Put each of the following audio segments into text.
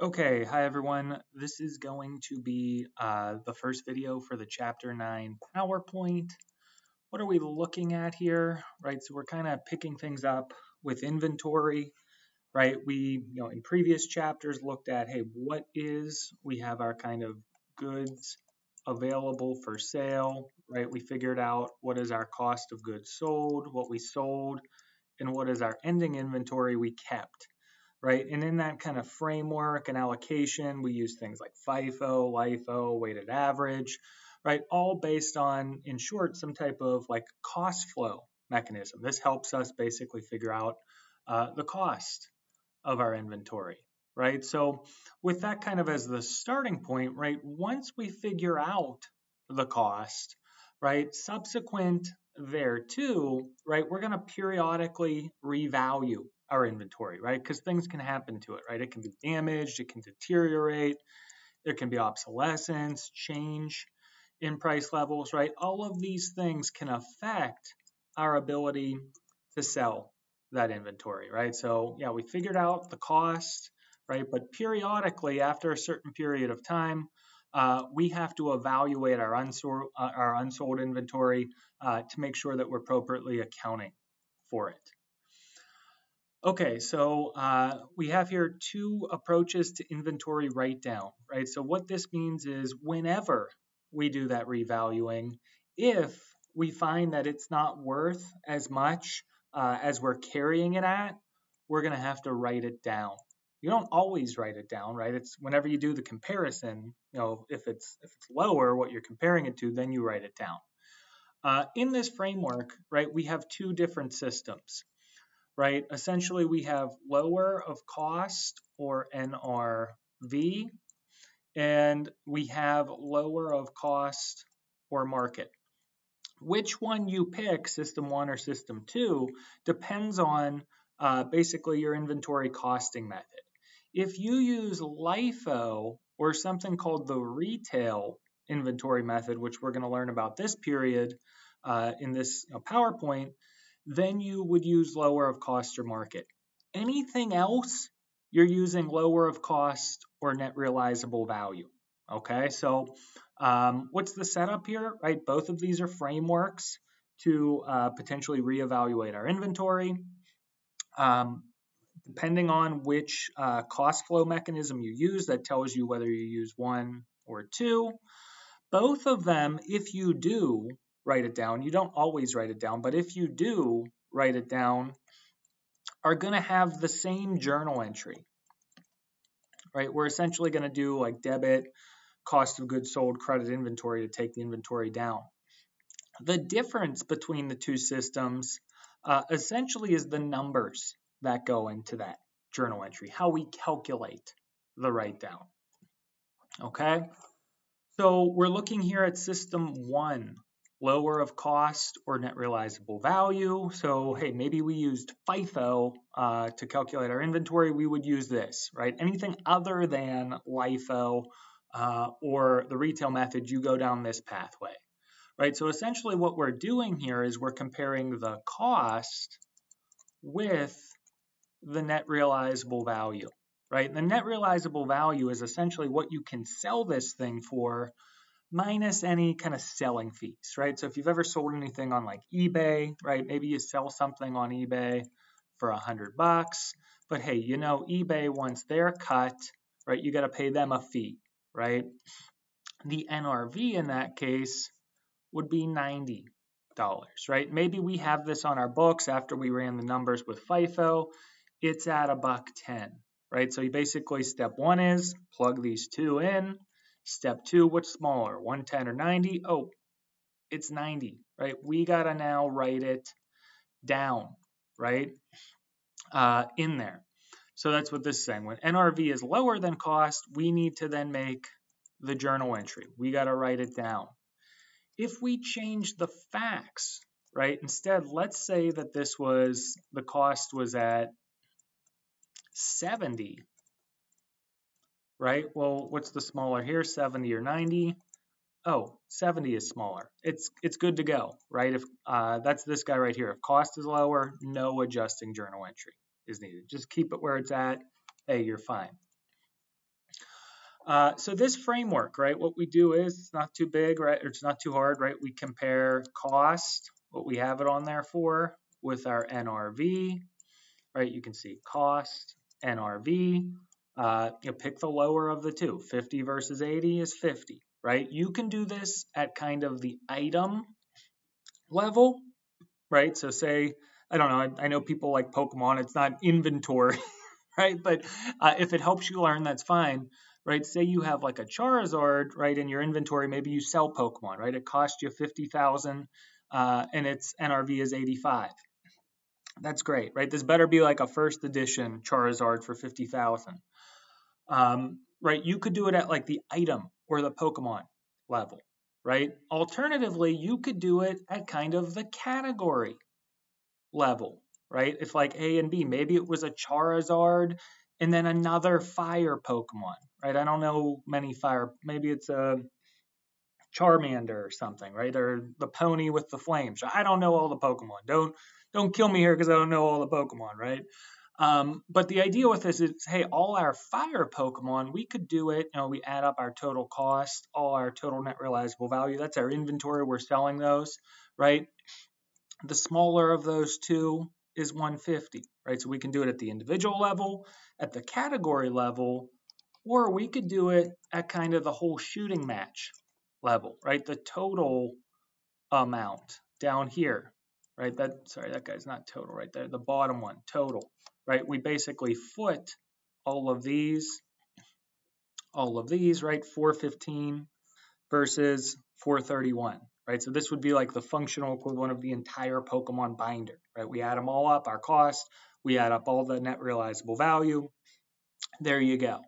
Okay, hi everyone. This is going to be the first video for the Chapter 9 PowerPoint. What are we looking at here, right? So we're kind of picking things up with inventory, right? We, in previous chapters looked at, hey, we have our kind of goods available for sale, right? We figured out what is our cost of goods sold, what we sold, and what is our ending inventory we kept. Right, and in that kind of framework and allocation, we use things like FIFO, LIFO, weighted average, right? All based on, in short, some type of like cost flow mechanism. This helps us basically figure out the cost of our inventory, right? So with that kind of as the starting point, right, once we figure out the cost, right, subsequent thereto, right, we're going to periodically revalue our inventory, right? Because things can happen to it, right? It can be damaged, it can deteriorate, there can be obsolescence, change in price levels, right? All of these things can affect our ability to sell that inventory, right? So yeah, we figured out the cost, right? But periodically, after a certain period of time, we have to evaluate our unsold inventory to make sure that we're appropriately accounting for it. Okay, so we have here two approaches to inventory write-down, right? So what this means is whenever we do that revaluing, if we find that it's not worth as much as we're carrying it at, we're going to have to write it down. You don't always write it down, right? It's whenever you do the comparison, if it's lower, what you're comparing it to, then you write it down. In this framework, right, we have two different systems. Right? Essentially, we have lower of cost or NRV, and we have lower of cost or market. Which one you pick, System 1 or System 2, depends on basically your inventory costing method. If you use LIFO or something called the retail inventory method, which we're going to learn about this period in this PowerPoint, then you would use lower of cost or market. Anything else, you're using lower of cost or net realizable value. Okay, so what's the setup here, right? Both of these are frameworks to potentially reevaluate our inventory. Depending on which cost flow mechanism you use, that tells you whether you use one or two. Both of them, if you do write it down, you don't always write it down, but if you do write it down, are going to have the same journal entry, right? We're essentially going to do like debit, cost of goods sold, credit inventory to take the inventory down. The difference between the two systems essentially is the numbers that go into that journal entry, how we calculate the write down. Okay, so we're looking here at System 1, lower of cost or net realizable value. So hey, maybe we used FIFO to calculate our inventory. We would use this, right? Anything other than LIFO or the retail method, you go down this pathway, right? So essentially what we're doing here is we're comparing the cost with the net realizable value, right? The net realizable value is essentially what you can sell this thing for minus any kind of selling fees, right? So if you've ever sold anything on like eBay, right? Maybe you sell something on eBay for $100, but hey, eBay, once they're cut, right, you got to pay them a fee, right? The NRV in that case would be $90, right? Maybe we have this on our books after we ran the numbers with FIFO. It's at $1.10, right? So you basically, step 1 is plug these two in. Step 2, what's smaller, 110 or 90? Oh, it's 90, right? We got to now write it down, right, in there. So that's what this is saying. When NRV is lower than cost, we need to then make the journal entry. We got to write it down. If we change the facts, right, instead, let's say that the cost was at 70, right? Well, what's the smaller here, 70 or 90? Oh, 70 is smaller. It's good to go, right? If that's this guy right here. If cost is lower, no adjusting journal entry is needed. Just keep it where it's at. Hey, you're fine. So this framework, right, what we do is it's not too big, right, or it's not too hard, right? We compare cost, what we have it on there for, with our NRV, right? You can see cost, NRV. You pick the lower of the two. 50 versus 80 is 50, right? You can do this at kind of the item level, right? So say, I don't know, I know people like Pokemon, it's not inventory, right? But if it helps you learn, that's fine, right? Say you have like a Charizard, right, in your inventory, maybe you sell Pokemon, right? It cost you 50,000 and its NRV is 85. That's great, right? This better be like a first edition Charizard for 50,000. Right? You could do it at like the item or the Pokemon level, right? Alternatively, you could do it at kind of the category level, right? If like A and B, maybe it was a Charizard and then another fire Pokemon, right? I don't know many fire, maybe it's a Charmander or something, right? Or the pony with the flames. I don't know all the Pokemon. Don't kill me here because I don't know all the Pokemon, right? But the idea with this is, hey, all our fire Pokemon, we could do it. You know, we add up our total cost, all our total net realizable value. That's our inventory. We're selling those, right? The smaller of those two is 150, right? So we can do it at the individual level, at the category level, or we could do it at kind of the whole shooting match level, right? The total amount down here, right? That guy's not total right there. The bottom one, total, right? We basically foot all of these, right? 415 versus 431, right? So this would be like the functional equivalent of the entire Pokemon binder, right? We add them all up, our cost, we add up all the net realizable value. There you go,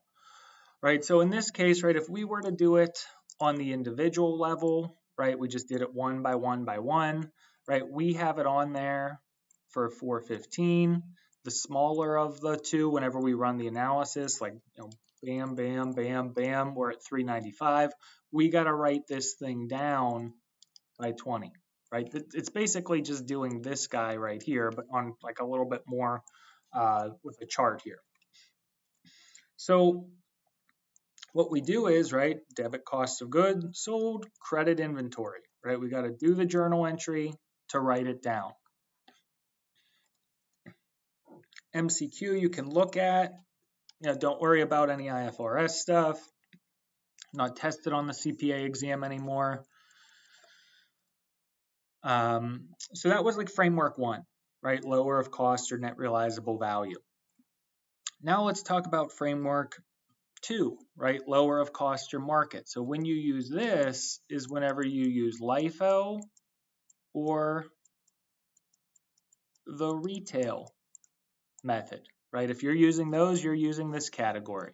right? So in this case, right, if we were to do it on the individual level, right, we just did it one by one by one, right? We have it on there for 415. The smaller of the two, whenever we run the analysis, like, you know, bam, bam, bam, bam, we're at 395. We got to write this thing down by 20, right? It's basically just doing this guy right here, but on like a little bit more with a chart here. So what we do is, right, debit cost of goods sold, credit inventory, right? We got to do the journal entry to write it down. MCQ you can look at, you know, don't worry about any IFRS stuff. Not tested on the CPA exam anymore. So that was like framework one, right? Lower of cost or net realizable value. Now let's talk about framework two, right? Lower of cost or market. So when you use this is whenever you use LIFO or the retail method, right? If you're using those, you're using this category.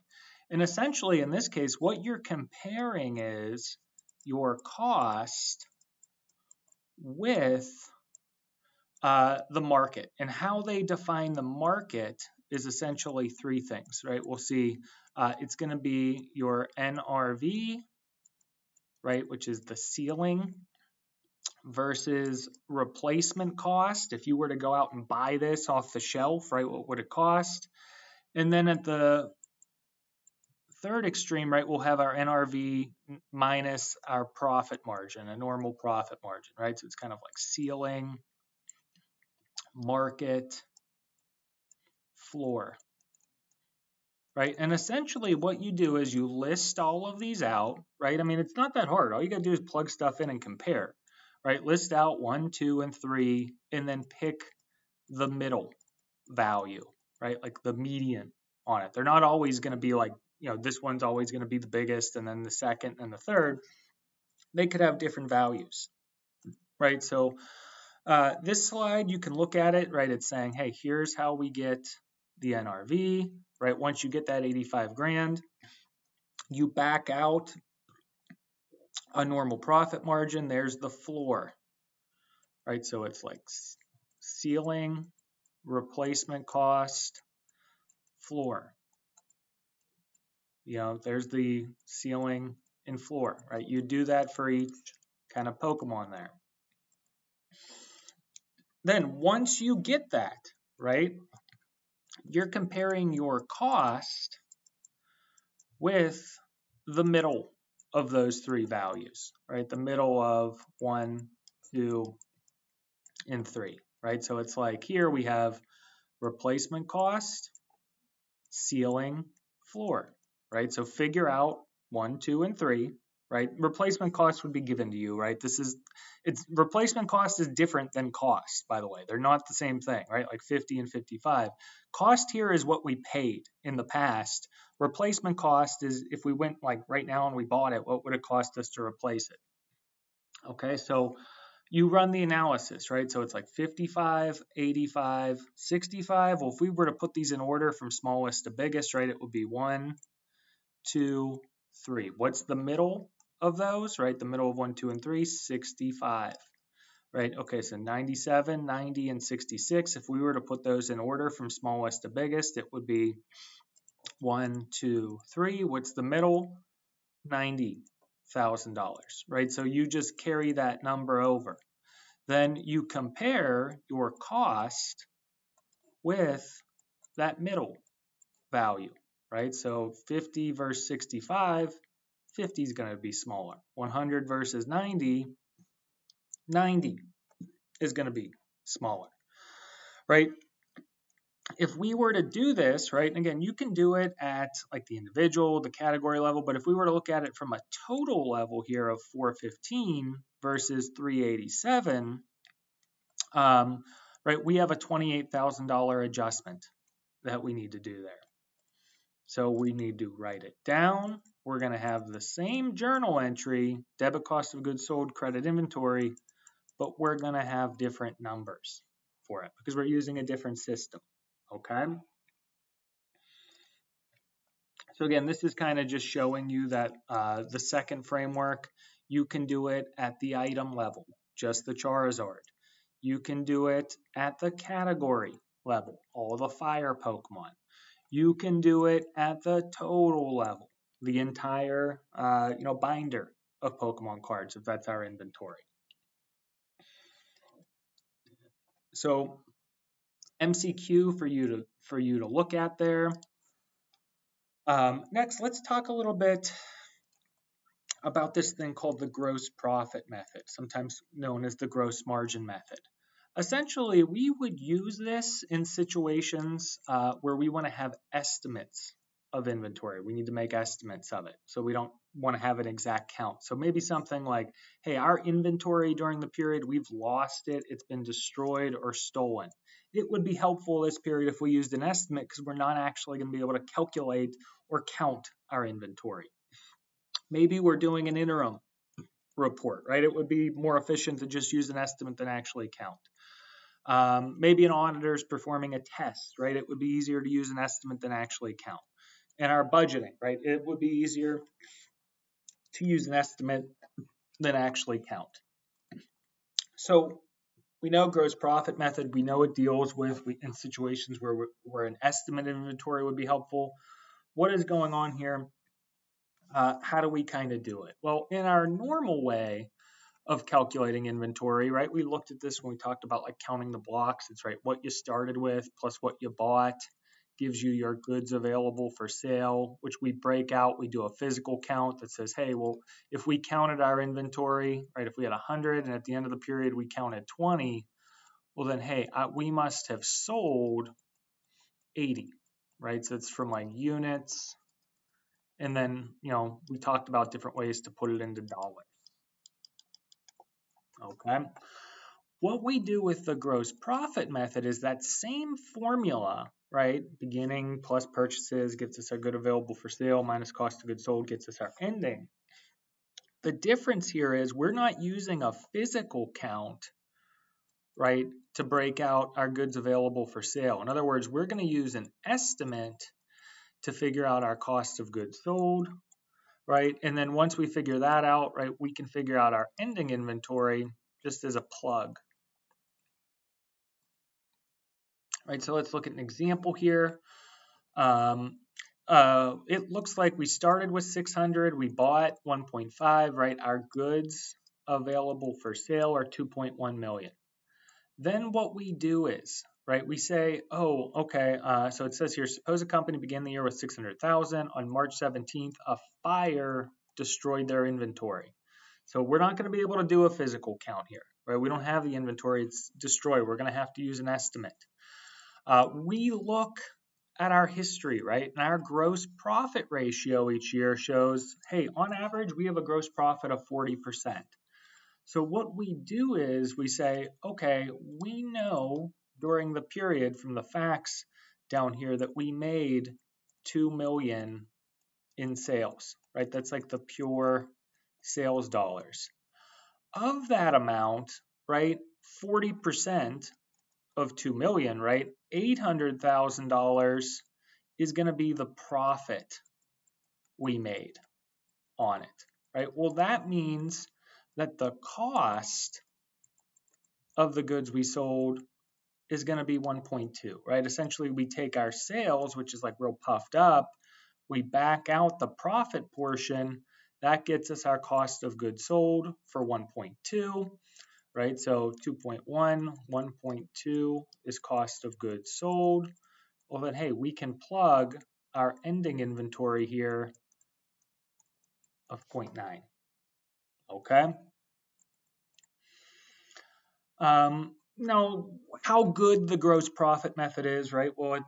And essentially in this case, what you're comparing is your cost with the market. And how they define the market is essentially three things, right? We'll see it's going to be your NRV, right, which is the ceiling, versus replacement cost. If you were to go out and buy this off the shelf, right, what would it cost? And then at the third extreme, right, we'll have our NRV minus our profit margin, a normal profit margin, right? So it's kind of like ceiling, market, floor, right? And essentially what you do is you list all of these out, right? I mean, it's not that hard. All you got to do is plug stuff in and compare, right? List out 1, 2, and 3, and then pick the middle value, right? Like the median on it. They're not always going to be like, you know, this one's always going to be the biggest, and then the second and the third. They could have different values, right? So this slide, you can look at it, right? It's saying, hey, here's how we get the NRV, right? Once you get that 85 grand, you back out a normal profit margin. There's the floor, right? So it's like ceiling, replacement cost, floor. You know, there's the ceiling and floor, right? You do that for each kind of Pokemon there. Then once you get that, right, you're comparing your cost with the middle of those three values, right? The middle of 1, 2, and 3, right? So it's like here we have replacement cost, ceiling, floor, right? So figure out 1, 2, and 3, right? Replacement cost would be given to you, right? It's replacement cost is different than cost, by the way. They're not the same thing, right? Like 50 and 55. Cost here is what we paid in the past. Replacement cost is if we went like right now and we bought it, what would it cost us to replace it? Okay, so you run the analysis, right? So it's like 55, 85, 65. Well, if we were to put these in order from smallest to biggest, right, it would be 1, 2, 3. What's the middle of those, right? The middle of 1, 2, and 3, 65, right? Okay, so 97, 90, and 66. If we were to put those in order from smallest to biggest, it would be 1, 2, 3. What's the middle? $90,000, right? So you just carry that number over. Then you compare your cost with that middle value, right? So 50 versus 65, 50 is going to be smaller. 100 versus 90, 90 is going to be smaller, right? If we were to do this, right, and again, you can do it at like the individual, the category level, but if we were to look at it from a total level here of 415 versus 387, right, we have a $28,000 adjustment that we need to do there. So we need to write it down. We're going to have the same journal entry, debit cost of goods sold, credit inventory, but we're going to have different numbers for it because we're using a different system. Okay. So again, this is kind of just showing you that the second framework, you can do it at the item level, just the Charizard. You can do it at the category level, all the fire Pokemon. You can do it at the total level, the entire binder of Pokemon cards, if that's our inventory. So MCQ for you to look at there. Next, let's talk a little bit about this thing called the gross profit method, sometimes known as the gross margin method. Essentially, we would use this in situations where we want to have estimates of inventory. We need to make estimates of it. So we don't want to have an exact count. So maybe something like, hey, our inventory during the period, we've lost it. It's been destroyed or stolen. It would be helpful this period if we used an estimate because we're not actually going to be able to calculate or count our inventory. Maybe we're doing an interim report, right? It would be more efficient to just use an estimate than actually count. Maybe an auditor is performing a test, right? It would be easier to use an estimate than actually count. And our budgeting, right? It would be easier to use an estimate than actually count. So we know gross profit method. We know it deals with in situations where an estimate inventory would be helpful. What is going on here? How do we kind of do it? Well, in our normal way of calculating inventory, right? We looked at this when we talked about like counting the blocks. It's right, what you started with plus what you bought gives you your goods available for sale, which we break out. We do a physical count that says, hey, well, if we counted our inventory, right, if we had 100 and at the end of the period we counted 20, well then, hey, we must have sold 80, right? So it's from like units. And then, we talked about different ways to put it into dollars. Okay. What we do with the gross profit method is that same formula, right? Beginning plus purchases gets us our good available for sale minus cost of goods sold gets us our ending. The difference here is we're not using a physical count, right, to break out our goods available for sale. In other words, we're going to use an estimate to figure out our cost of goods sold, right? And then once we figure that out, right, we can figure out our ending inventory just as a plug. Right, so let's look at an example here. It looks like we started with 600, we bought 1.5, right? Our goods available for sale are 2.1 million. Then what we do is right? We say, oh, okay, so it says here, suppose a company began the year with 600,000. On March 17th, a fire destroyed their inventory. So we're not going to be able to do a physical count here, right? We don't have the inventory, it's destroyed. We're going to have to use an estimate. We look at our history, right? And our gross profit ratio each year shows, hey, on average, we have a gross profit of 40%. So what we do is we say, okay, we know during the period from the facts down here that we made 2 million in sales, right? That's like the pure sales dollars. Of that amount, right, 40% of 2 million, right, $800,000 is going to be the profit we made on it, right? Well, that means that the cost of the goods we sold is going to be 1.2, right? Essentially, we take our sales, which is like real puffed up, we back out the profit portion, that gets us our cost of goods sold for 1.2, right? So 2.1, 1.2 is cost of goods sold. Well, then, hey, we can plug our ending inventory here of 0.9, okay? Now, how good the gross profit method is, right? Well,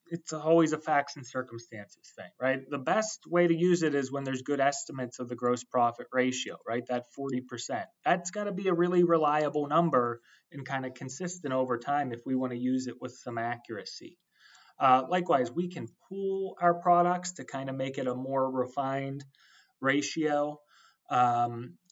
it's always a facts and circumstances thing, right? The best way to use it is when there's good estimates of the gross profit ratio, right? That 40%. That's got to be a really reliable number and kind of consistent over time if we want to use it with some accuracy. Likewise, we can pool our products to kind of make it a more refined ratio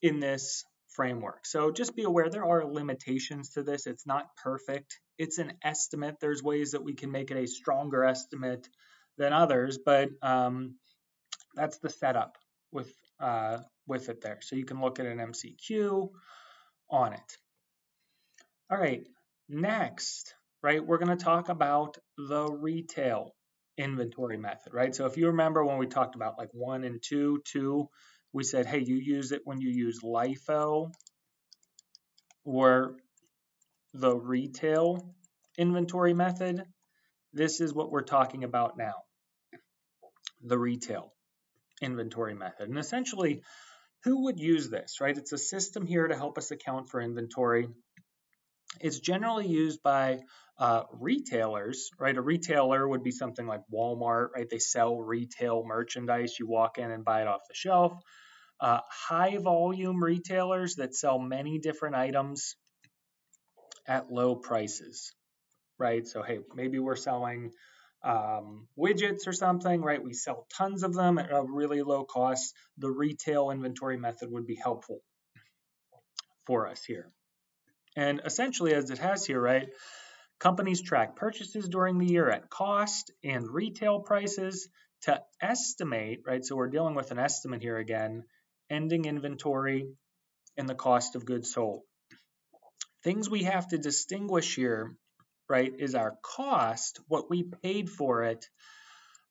in this framework. So just be aware there are limitations to this. It's not perfect. It's an estimate. There's ways that we can make it a stronger estimate than others, but that's the setup with it there. So you can look at an MCQ on it. All right, next, right, we're going to talk about the retail inventory method, right? So if you remember when we talked about like 1 and 2, we said, hey, you use it when you use LIFO or the retail inventory method. This is what we're talking about now, the retail inventory method. And essentially, who would use this, right? It's a system here to help us account for inventory. It's generally used by retailers, right? A retailer would be something like Walmart, right? They sell retail merchandise. You walk in and buy it off the shelf. High volume retailers that sell many different items at low prices, right? So, hey, maybe we're selling widgets or something, right? We sell tons of them at a really low cost. The retail inventory method would be helpful for us here. And essentially, as it has here, right, companies track purchases during the year at cost and retail prices to estimate, right? So we're dealing with an estimate here again, ending inventory and the cost of goods sold. Things we have to distinguish here, right, is our cost, what we paid for it,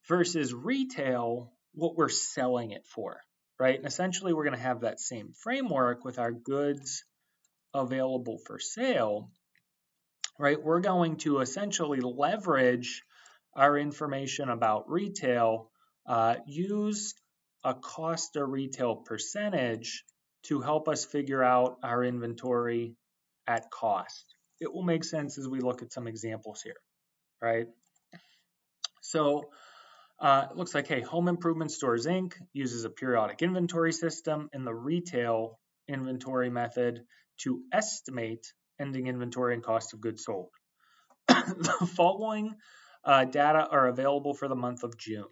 versus retail, what we're selling it for, right? And essentially, we're going to have that same framework with our goods available for sale, right? We're going to essentially leverage our information about retail, use a cost of retail percentage to help us figure out our inventory at cost. It will make sense as we look at some examples here, right? So it looks like, hey, Home Improvement Stores Inc. uses a periodic inventory system in the retail inventory method to estimate ending inventory and cost of goods sold. The following data are available for the month of June,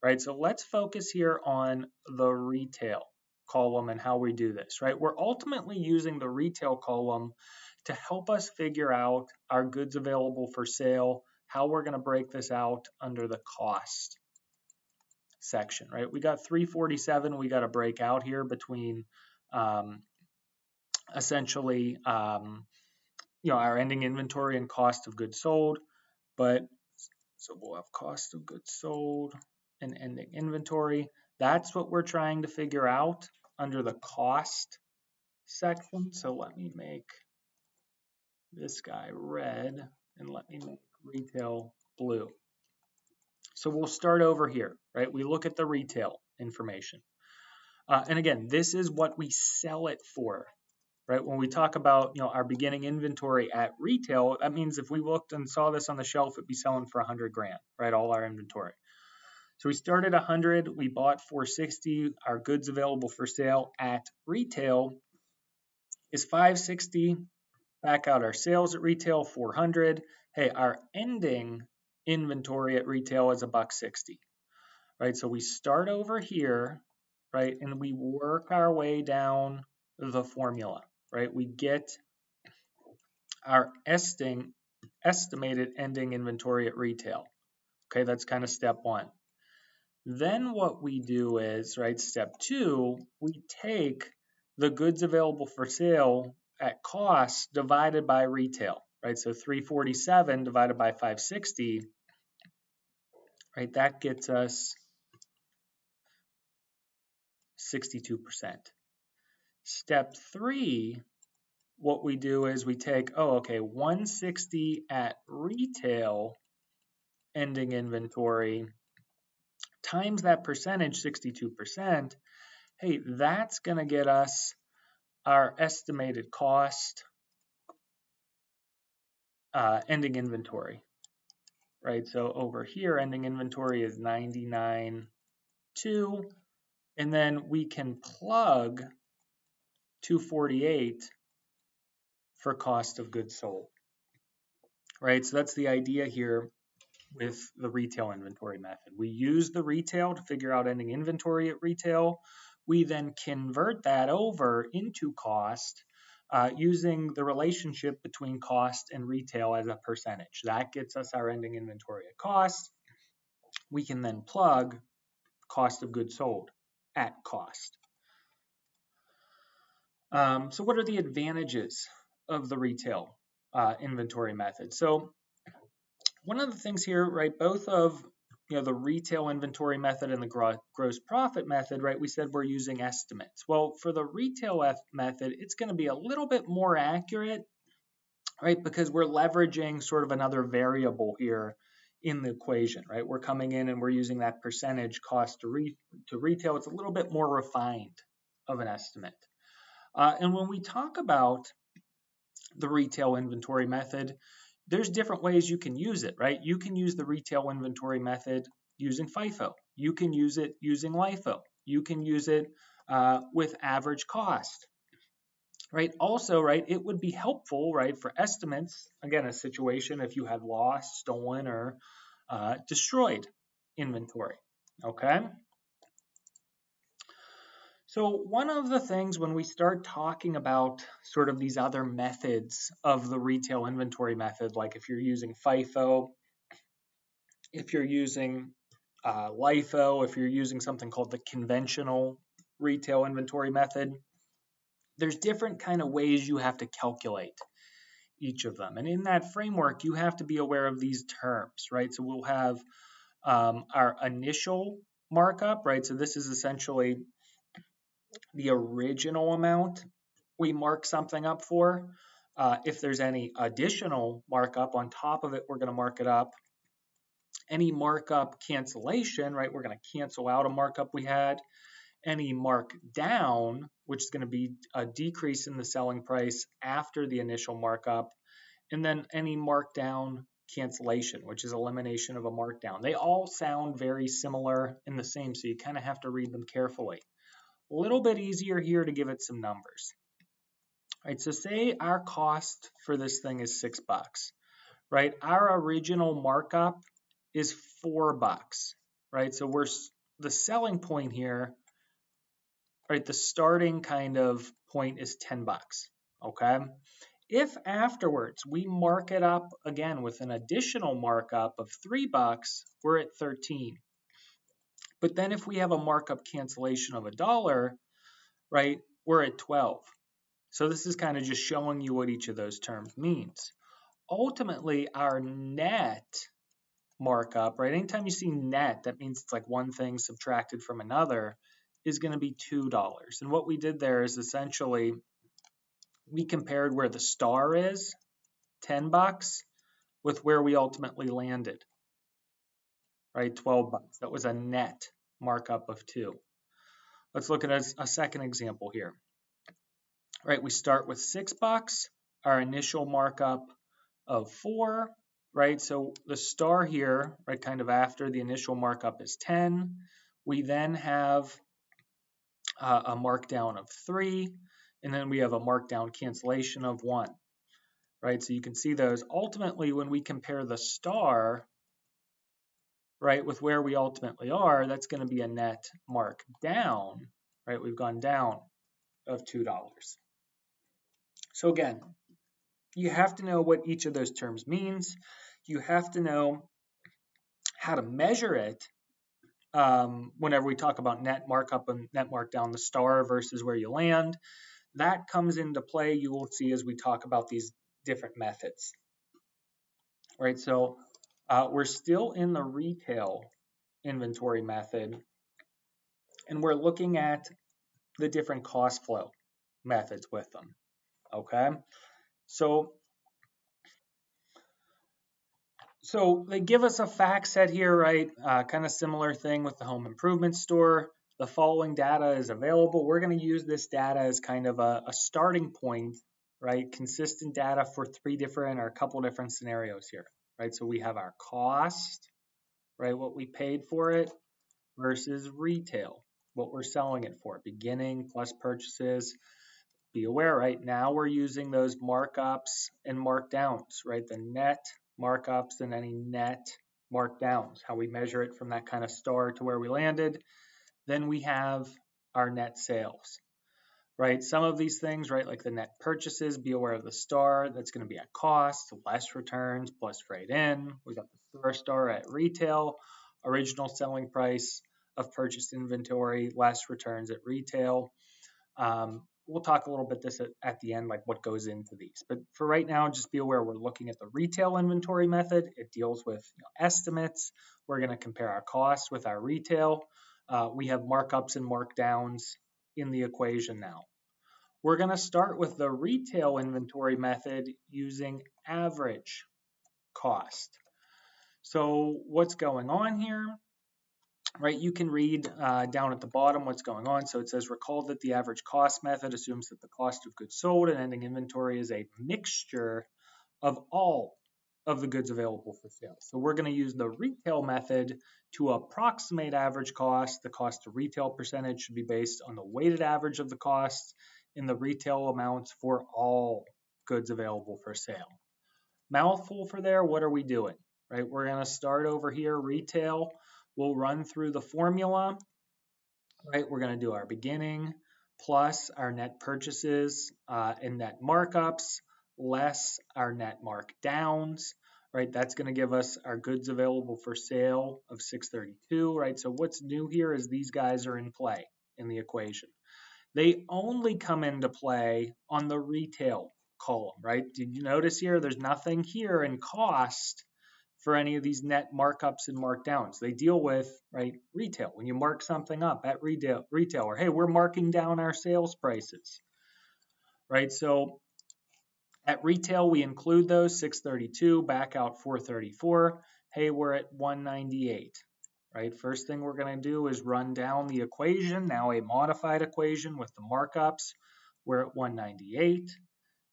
right? So let's focus here on the retail column and how we do this, right? We're ultimately using the retail column to help us figure out our goods available for sale, how we're going to break this out under the cost section, right? We got 347 we got to break out here between essentially our ending inventory and cost of goods sold. But so we'll have cost of goods sold and ending inventory. That's what we're trying to figure out under the cost section. So let me make this guy red and let me make retail blue. So we'll start over here, right? We look at the retail information. And again, this is what we sell it for, right? When we talk about, our beginning inventory at retail, that means if we looked and saw this on the shelf, it'd be selling for 100 grand, right? All our inventory. So we started 100, we bought 460. Our goods available for sale at retail is 560. Back out our sales at retail, 400. Hey, our ending inventory at retail is $1.60, right? So we start over here, right? And we work our way down the formula, right? We get our estimated ending inventory at retail. Okay, that's kind of step one. Then what we do is, right, step two, we take the goods available for sale at cost divided by retail, right? So 347 divided by 560, right? That gets us 62%. Step three, what we do is we take, 160 at retail ending inventory times that percentage, 62%. Hey, that's going to get us our estimated cost ending inventory, right? So over here, ending inventory is 99.2, and then we can plug 248 for cost of goods sold, right? So that's the idea here with the retail inventory method. We use the retail to figure out ending inventory at retail. We then convert that over into cost using the relationship between cost and retail as a percentage. That gets us our ending inventory at cost. We can then plug cost of goods sold at cost. So what are the advantages of the retail inventory method? So one of the things here, right, both of the retail inventory method and the gross profit method, right, we said we're using estimates. Well, for the retail method, it's going to be a little bit more accurate, right, because we're leveraging sort of another variable here in the equation, right? We're coming in and we're using that percentage cost to retail. It's a little bit more refined of an estimate. And when we talk about the retail inventory method, there's different ways you can use it, right? You can use the retail inventory method using FIFO. You can use it using LIFO. You can use it with average cost, right? Also, right, it would be helpful, right, for estimates, again, a situation if you had lost, stolen, or destroyed inventory, okay? So one of the things when we start talking about sort of these other methods of the retail inventory method, like if you're using FIFO, if you're using LIFO, if you're using something called the conventional retail inventory method, there's different kind of ways you have to calculate each of them. And in that framework, you have to be aware of these terms, right? So we'll have our initial markup, right? So this is essentially the original amount we mark something up for. If there's any additional markup on top of it, we're going to mark it up. Any markup cancellation, right, we're going to cancel out a markup we had. Any markdown, which is going to be a decrease in the selling price after the initial markup. And then any markdown cancellation, which is elimination of a markdown. They all sound very similar and the same, so you kind of have to read them carefully. A little bit easier here to give it some numbers. All right, so say our cost for this thing is $6, right? Our original markup is $4, right? So the selling point here, right? The starting kind of point is $10, okay? If afterwards we mark it up again with an additional markup of $3, we're at 13. But then if we have a markup cancellation of $1, right, we're at 12. So this is kind of just showing you what each of those terms means. Ultimately, our net markup, right, anytime you see net, that means it's like one thing subtracted from another, is going to be $2. And what we did there is essentially we compared where the star is, $10, with where we ultimately landed, right? 12 bucks. That was a net markup of 2. Let's look at a second example here. Right, we start with 6 bucks, our initial markup of 4, right? So the star here, right, kind of after the initial markup is 10. We then have a markdown of 3, and then we have a markdown cancellation of 1, right? So you can see those. Ultimately, when we compare the star, right, with where we ultimately are, that's going to be a net mark down, right? We've gone down of $2. So again, you have to know what each of those terms means. You have to know how to measure it whenever we talk about net markup and net markdown, the star versus where you land. That comes into play, you will see, as we talk about these different methods. Right, so we're still in the retail inventory method, and we're looking at the different cost flow methods with them. Okay, so they give us a fact set here, right? Kind of similar thing with the home improvement store. The following data is available. We're going to use this data as kind of a starting point, right? Consistent data for 3 different or a couple different scenarios here, right? So we have our cost, right? What we paid for it versus retail, what we're selling it for, beginning plus purchases. Be aware, right? Now we're using those markups and markdowns, right? The net markups and any net markdowns, how we measure it from that kind of star to where we landed. Then we have our net sales, right? Some of these things, right, like the net purchases, be aware of the star. That's going to be at cost, less returns, plus freight in. We got the star at retail, original selling price of purchased inventory, less returns at retail. We'll talk a little bit this at the end, like what goes into these. But for right now, just be aware we're looking at the retail inventory method. It deals with estimates. We're going to compare our costs with our retail. We have markups and markdowns in the equation now. We're going to start with the retail inventory method using average cost. So what's going on here? Right, you can read down at the bottom what's going on. So it says, recall that the average cost method assumes that the cost of goods sold and ending inventory is a mixture of all of the goods available for sale. So we're going to use the retail method to approximate average cost. The cost to retail percentage should be based on the weighted average of the costs in the retail amounts for all goods available for sale. Mouthful for there, what are we doing? Right, we're going to start over here, retail. We'll run through the formula, right? We're going to do our beginning plus our net purchases and net markups less our net markdowns, right? That's going to give us our goods available for sale of 632, right? So what's new here is these guys are in play in the equation. They only come into play on the retail column, right? Did you notice here? There's nothing here in cost for any of these net markups and markdowns. They deal with, right, retail. When you mark something up at retail, or hey, we're marking down our sales prices, right? So at retail, we include those 632, back out 434. Hey, we're at 198, right? First thing we're going to do is run down the equation, now a modified equation with the markups. We're at 198.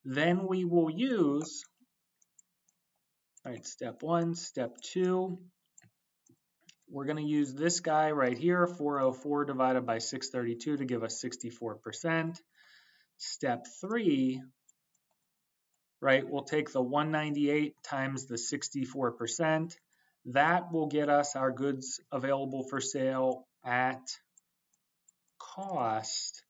Then we will use, all right, step 1, step 2. We're going to use this guy right here, 404 divided by 632 to give us 64%. Step 3, right, we'll take the 198 times the 64%. That will get us our goods available for sale at cost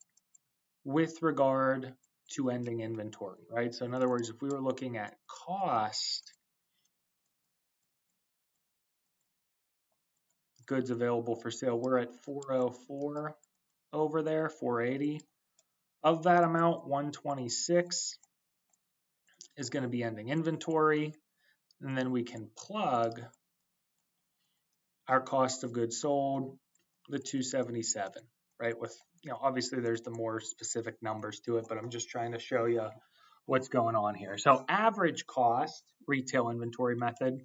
with regard to ending inventory, right? So in other words, if we were looking at cost, goods available for sale, we're at 404 over there, 480. Of that amount, 126 is going to be ending inventory, and then we can plug our cost of goods sold, the 277, right? With, obviously there's the more specific numbers to it, but I'm just trying to show you what's going on here. So average cost, retail inventory method,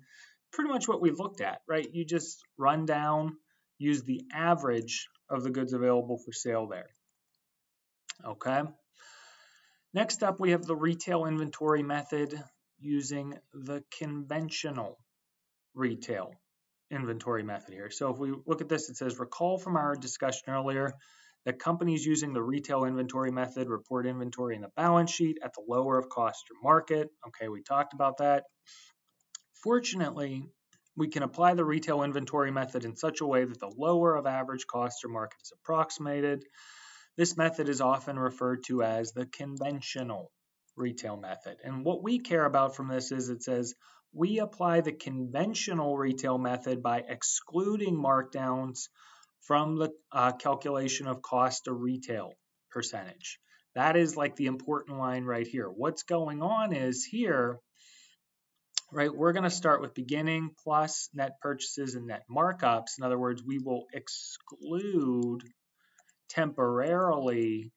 pretty much what we looked at, right? You just run down, use the average of the goods available for sale there. Okay. Next up, we have the retail inventory method using the conventional retail inventory method here. So if we look at this, it says, recall from our discussion earlier that companies using the retail inventory method report inventory in the balance sheet at the lower of cost or market. Okay, we talked about that. Fortunately, we can apply the retail inventory method in such a way that the lower of average cost or market is approximated. This method is often referred to as the conventional retail method. And what we care about from this is it says we apply the conventional retail method by excluding markdowns from the calculation of cost of retail percentage. That is like the important line right here. What's going on is here, right, we're going to start with beginning plus net purchases and net markups. In other words, we will exclude temporarily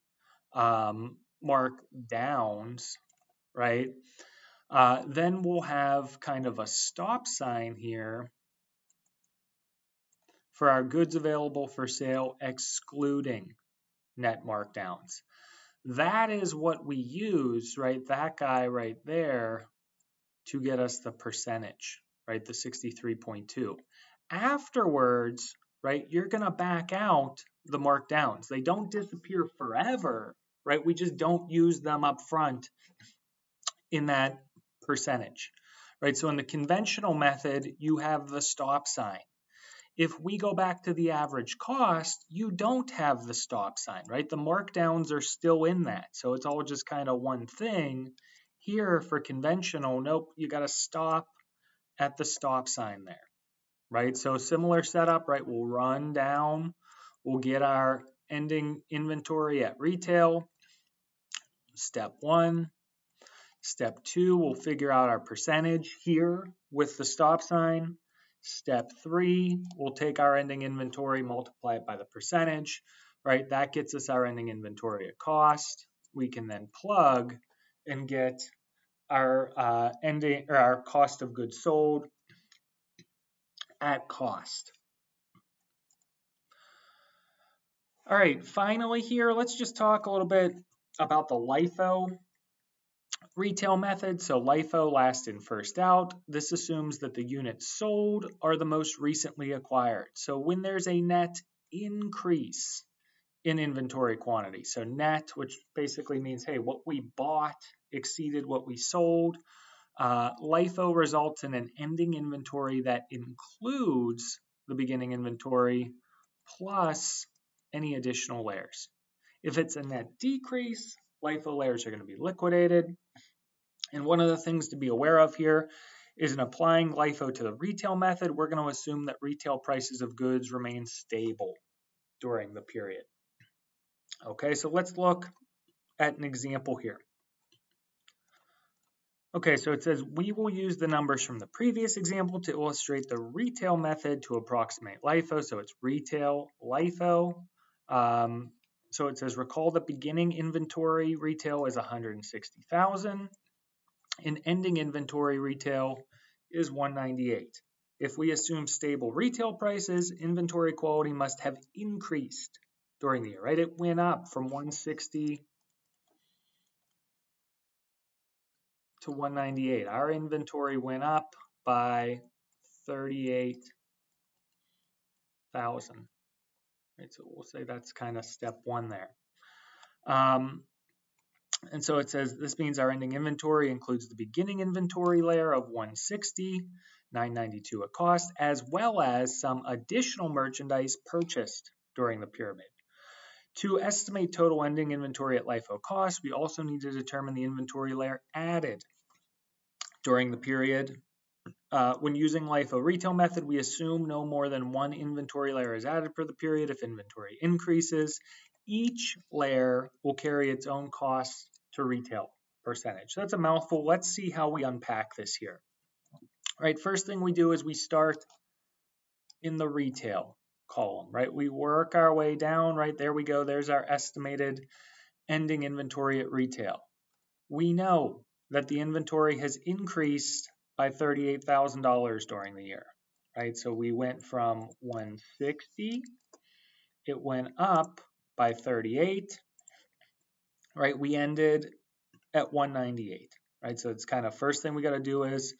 markdowns, right? Then we'll have kind of a stop sign here for our goods available for sale, excluding net markdowns. That is what we use, right? That guy right there to get us the percentage, right? The 63.2. Afterwards, right, you're going to back out the markdowns. They don't disappear forever, right? We just don't use them up front in that percentage, right? So in the conventional method, you have the stop sign. If we go back to the average cost, you don't have the stop sign, right? The markdowns are still in that. So it's all just kind of one thing. Here for conventional, nope, you got to stop at the stop sign there, right? So similar setup, right? We'll run down, we'll get our ending inventory at retail. Step 1. Step 2, we'll figure out our percentage here with the stop sign. Step 3, we'll take our ending inventory, multiply it by the percentage, right? That gets us our ending inventory at cost. We can then plug and get our our cost of goods sold at cost. All right, finally here, let's just talk a little bit about the LIFO retail method. So LIFO, last in, first out. This assumes that the units sold are the most recently acquired. So when there's a net increase in inventory quantity, so net, which basically means, hey, what we bought exceeded what we sold, LIFO results in an ending inventory that includes the beginning inventory plus any additional layers. If it's a net decrease, LIFO layers are going to be liquidated. And one of the things to be aware of here is in applying LIFO to the retail method, we're going to assume that retail prices of goods remain stable during the period. Okay, so let's look at an example here. Okay, so it says we will use the numbers from the previous example to illustrate the retail method to approximate LIFO. So it's retail LIFO. So it says recall the beginning inventory retail is 160,000. And ending inventory retail is 198. If we assume stable retail prices, inventory quality must have increased during the year, right? It went up from 160 to 198. Our inventory went up by 38,000. Right, so we'll say that's kind of step 1 there. And so it says this means our ending inventory includes the beginning inventory layer of 160, 992 at cost, as well as some additional merchandise purchased during the pyramid. To estimate total ending inventory at LIFO cost, we also need to determine the inventory layer added during the period. When using LIFO retail method, we assume no more than one inventory layer is added per the period. If inventory increases, each layer will carry its own cost to retail percentage. So that's a mouthful. Let's see how we unpack this here. All right, first thing we do is we start in the retail column, right? We work our way down, right? There we go. There's our estimated ending inventory at retail. we know that the inventory has increased by $38,000 during the year, right? So we went from 160, it went up by 38, right? We ended at 198, right? So it's kind of first thing we got to do is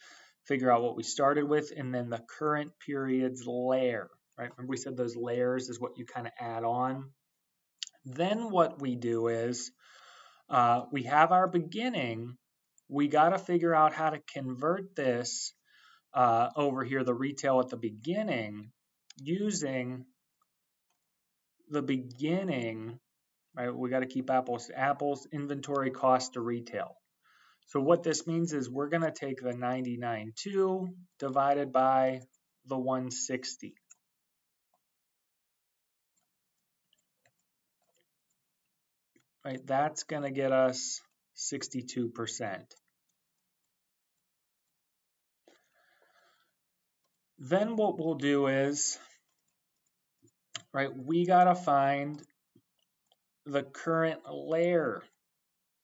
figure out what we started with and then the current period's layer, right? Remember we said those layers is what you kind of add on. Then what we do is we have our beginning. We got to figure out how to convert this over here, the retail at the beginning, using the beginning, right? We got to keep apples to apples, inventory cost to retail. So what this means is we're going to take the 99.2 divided by the 160. Right, that's going to get us 62%. Then what we'll do is, right, we got to find the current layer,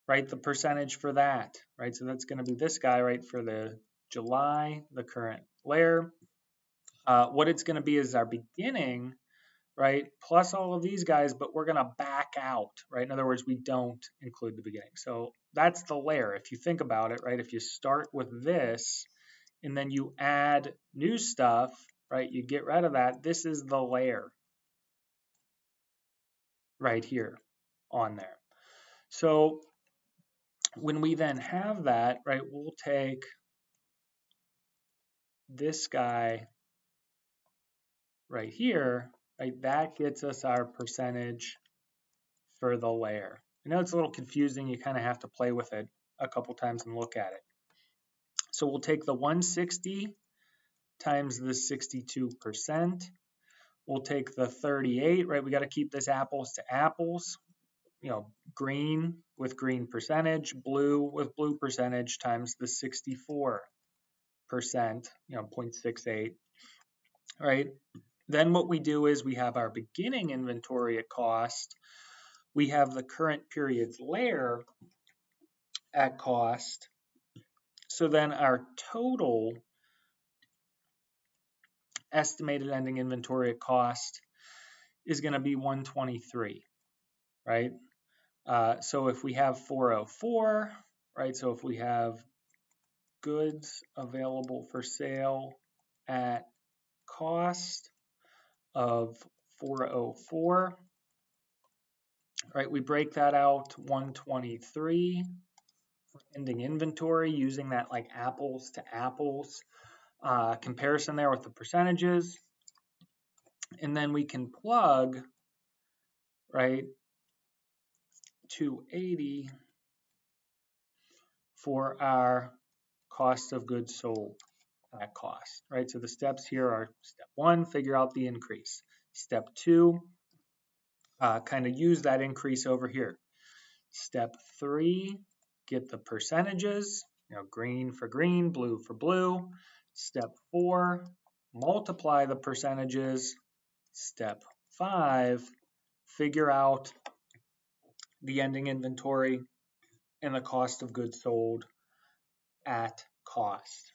right, the percentage for that, right? So that's going to be this guy, right, for the July, the current layer. What it's going to be is our beginning, right, plus all of these guys, but we're going to back out, right? In other words, we don't include the beginning. So that's the layer. If you think about it, right, if you start with this and then you add new stuff, right, you get rid of that. This is the layer right here on there. So when we then have that, right, we'll take this guy right here, right, that gets us our percentage for the layer. I know it's a little confusing. You kind of have to play with it a couple times and look at it. So we'll take the 160 times the 62%. We'll take the 38, right? We got to keep this apples to apples. You know, green with green percentage, blue with blue percentage times the 64%, you know, 0.68, right? Then what we do is we have our beginning inventory at cost. We have the current period's layer at cost. So then our total estimated ending inventory at cost is going to be 123, right? So if we have 404, right? So if we have goods available for sale at cost of 404, right? We break that out 123 for ending inventory using that like apples to apples comparison there with the percentages. And then we can plug, right, 280 for our cost of goods sold at cost, right? So the steps here are step 1, figure out the increase. Step 2, kind of use that increase over here. Step 3, get the percentages, you know, green for green, blue for blue. Step 4, multiply the percentages. Step 5, figure out the ending inventory and the cost of goods sold at cost.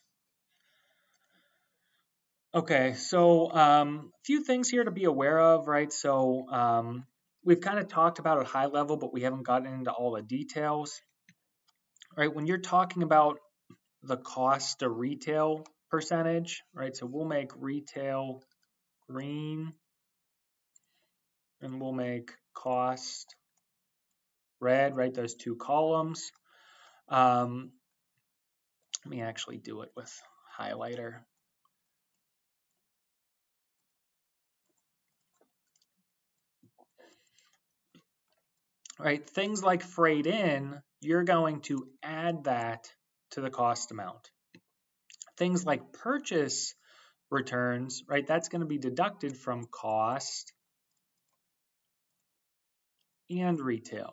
Okay, so a few things here to be aware of, right? So we've kind of talked about it high level, but we haven't gotten into all the details, right? When you're talking about the cost to retail percentage, right? So we'll make retail green and we'll make cost red, right? Those two columns. Let me actually do it with highlighter. Right, things like freight in, you're going to add that to the cost amount. Things like purchase returns, right, that's going to be deducted from cost and retail.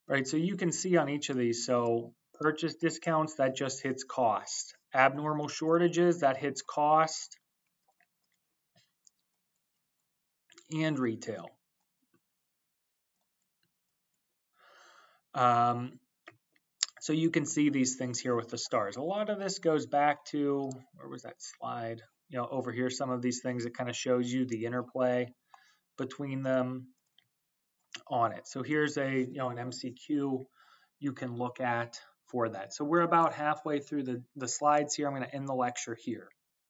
Right, so you can see on each of these, so purchase discounts, that just hits cost. Abnormal shortages, that hits cost and retail. So you can see these things here with the stars. A lot of this goes back to, where was that slide? Over here, some of these things, it kind of shows you the interplay between them on it. So here's an MCQ you can look at for that. So we're about halfway through the slides here. I'm going to end the lecture here.